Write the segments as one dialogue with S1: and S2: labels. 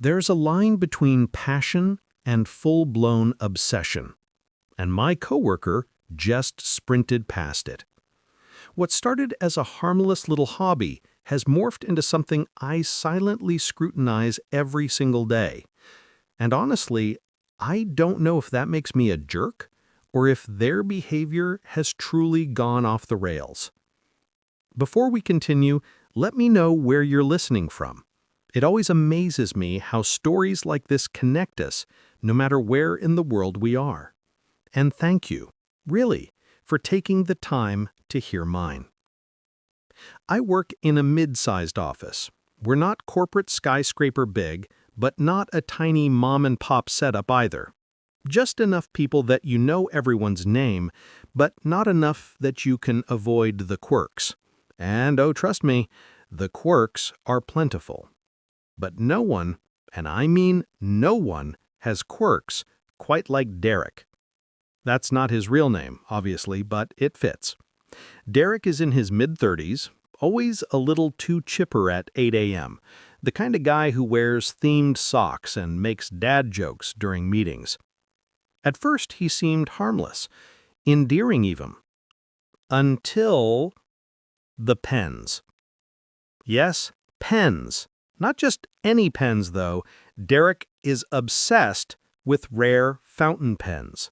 S1: There's a line between passion and full-blown obsession, and my coworker just sprinted past it. What started as a harmless little hobby has morphed into something I silently scrutinize every single day. And honestly, I don't know if that makes me a jerk or if their behavior has truly gone off the rails. Before we continue, let me know where you're listening from. It always amazes me how stories like this connect us, no matter where in the world we are. And thank you, really, for taking the time to hear mine. I work in a mid-sized office. We're not corporate skyscraper big, but not a tiny mom-and-pop setup either. Just enough people that you know everyone's name, but not enough that you can avoid the quirks. And oh, trust me, the quirks are plentiful. But no one, and I mean no one, has quirks quite like Derek. That's not his real name, obviously, but it fits. Derek is in his mid-30s, always a little too chipper at 8 a.m., the kind of guy who wears themed socks and makes dad jokes during meetings. At first, he seemed harmless, endearing even. Until the pens. Yes, pens. Not just any pens, though. Derek is obsessed with rare fountain pens.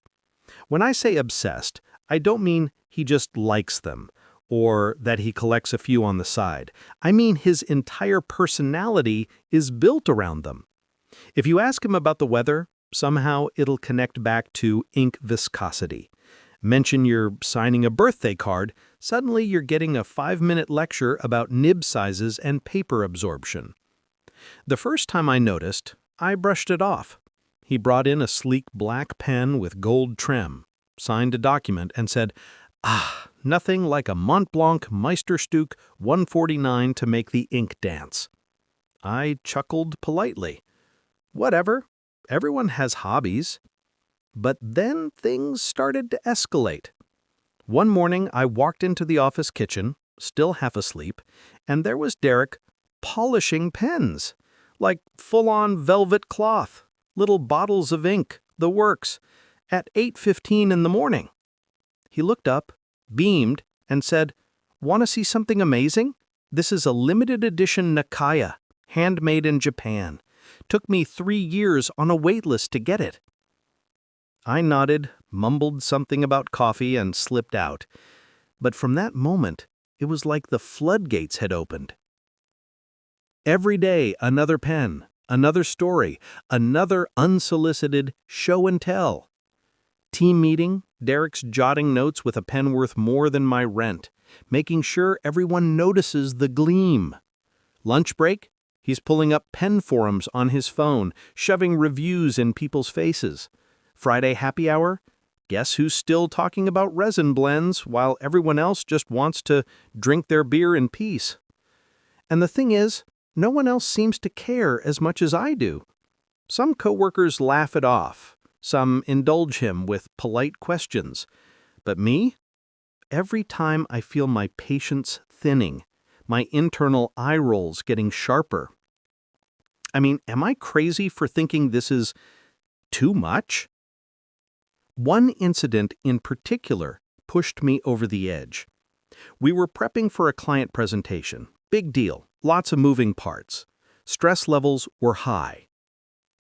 S1: When I say obsessed, I don't mean he just likes them, or that he collects a few on the side. I mean his entire personality is built around them. If you ask him about the weather, somehow it'll connect back to ink viscosity. Mention you're signing a birthday card, suddenly you're getting a 5-minute lecture about nib sizes and paper absorption. The first time I noticed, I brushed it off. He brought in a sleek black pen with gold trim, signed a document, and said, nothing like a Mont Blanc Meisterstück 149 to make the ink dance. I chuckled politely. Whatever, everyone has hobbies. But then things started to escalate. One morning, I walked into the office kitchen, still half asleep, and there was Derek polishing pens, like full-on velvet cloth, little bottles of ink, the works, at 8:15 in the morning. He looked up, beamed, and said, "Want to see something amazing? This is a limited edition Nakaya, handmade in Japan. Took me 3 years on a wait list to get it." I nodded, mumbled something about coffee, and slipped out. But from that moment, it was like the floodgates had opened. Every day, another pen, another story, another unsolicited show and tell. Team meeting, Derek's jotting notes with a pen worth more than my rent, making sure everyone notices the gleam. Lunch break, he's pulling up pen forums on his phone, shoving reviews in people's faces. Friday happy hour, guess who's still talking about resin blends while everyone else just wants to drink their beer in peace? And the thing is, no one else seems to care as much as I do. Some coworkers laugh it off. Some indulge him with polite questions. But me? Every time I feel my patience thinning, my internal eye rolls getting sharper. I mean, am I crazy for thinking this is too much? One incident in particular pushed me over the edge. We were prepping for a client presentation. Big deal. Lots of moving parts. Stress levels were high.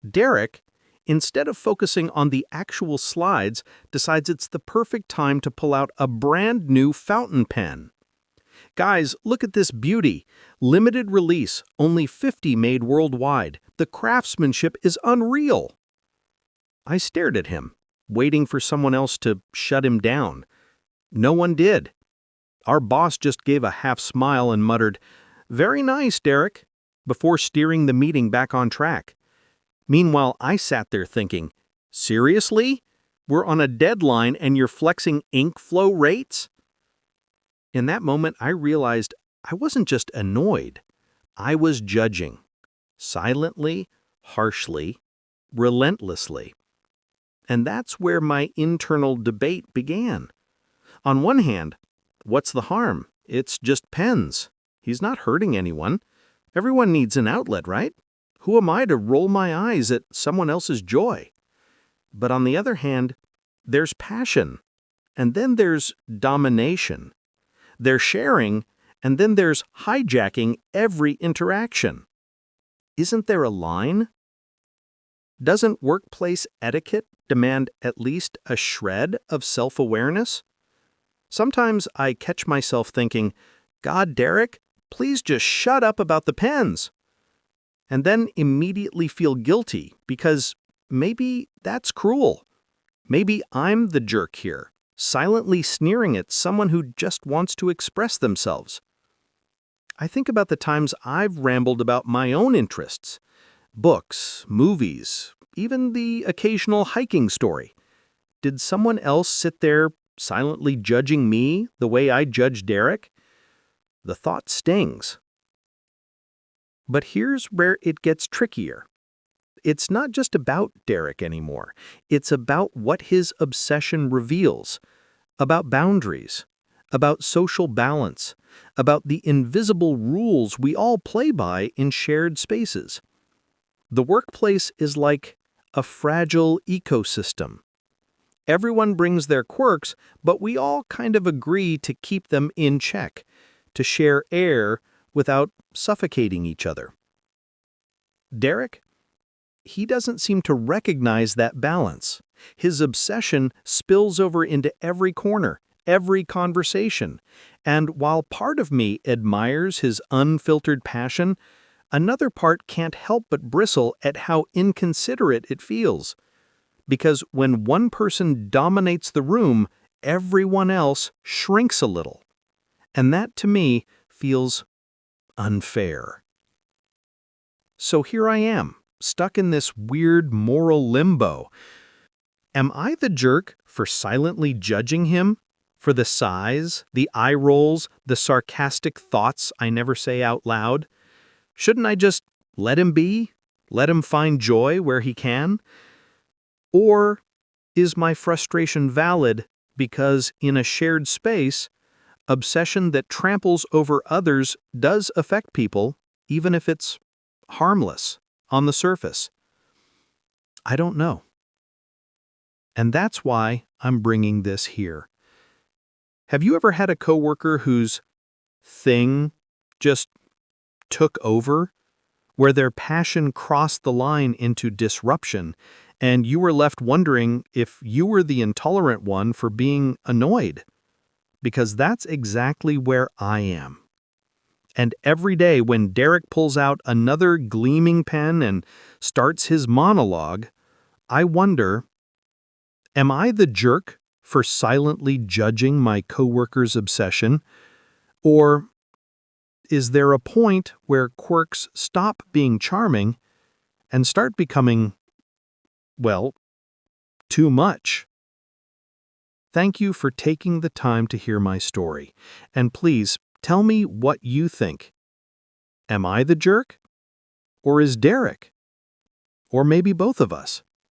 S1: Derek, instead of focusing on the actual slides, decides it's the perfect time to pull out a brand new fountain pen. "Guys, look at this beauty. Limited release, only 50 made worldwide. The craftsmanship is unreal." I stared at him, waiting for someone else to shut him down. No one did. Our boss just gave a half smile and muttered, "Very nice, Derek," before steering the meeting back on track. Meanwhile, I sat there thinking, seriously? We're on a deadline and you're flexing ink flow rates? In that moment, I realized I wasn't just annoyed. I was judging. Silently, harshly, relentlessly. And that's where my internal debate began. On one hand, what's the harm? It's just pens. He's not hurting anyone. Everyone needs an outlet, right? Who am I to roll my eyes at someone else's joy? But on the other hand, there's passion, and then there's domination. There's sharing, and then there's hijacking every interaction. Isn't there a line? Doesn't workplace etiquette demand at least a shred of self-awareness? Sometimes I catch myself thinking, God, Derek, please just shut up about the pens. And then immediately feel guilty because maybe that's cruel. Maybe I'm the jerk here, silently sneering at someone who just wants to express themselves. I think about the times I've rambled about my own interests, books, movies, even the occasional hiking story. Did someone else sit there silently judging me the way I judge Derek? The thought stings. But here's where it gets trickier. It's not just about Derek anymore. It's about what his obsession reveals, about boundaries, about social balance, about the invisible rules we all play by in shared spaces. The workplace is like a fragile ecosystem. Everyone brings their quirks, but we all kind of agree to keep them in check, to share air without suffocating each other. Derek? He doesn't seem to recognize that balance. His obsession spills over into every corner, every conversation. And while part of me admires his unfiltered passion, another part can't help but bristle at how inconsiderate it feels. Because when one person dominates the room, everyone else shrinks a little. And that, to me, feels unfair. So here I am, stuck in this weird moral limbo. Am I the jerk for silently judging him? For the sighs, the eye rolls, the sarcastic thoughts I never say out loud? Shouldn't I just let him be? Let him find joy where he can? Or is my frustration valid because in a shared space, obsession that tramples over others does affect people, even if it's harmless on the surface? I don't know. And that's why I'm bringing this here. Have you ever had a coworker whose thing just took over, where their passion crossed the line into disruption, and you were left wondering if you were the intolerant one for being annoyed? Because that's exactly where I am. And every day when Derek pulls out another gleaming pen and starts his monologue, I wonder, am I the jerk for silently judging my coworker's obsession? Or is there a point where quirks stop being charming and start becoming, well, too much? Thank you for taking the time to hear my story, and please tell me what you think. Am I the jerk? Or is Derek? Or maybe both of us?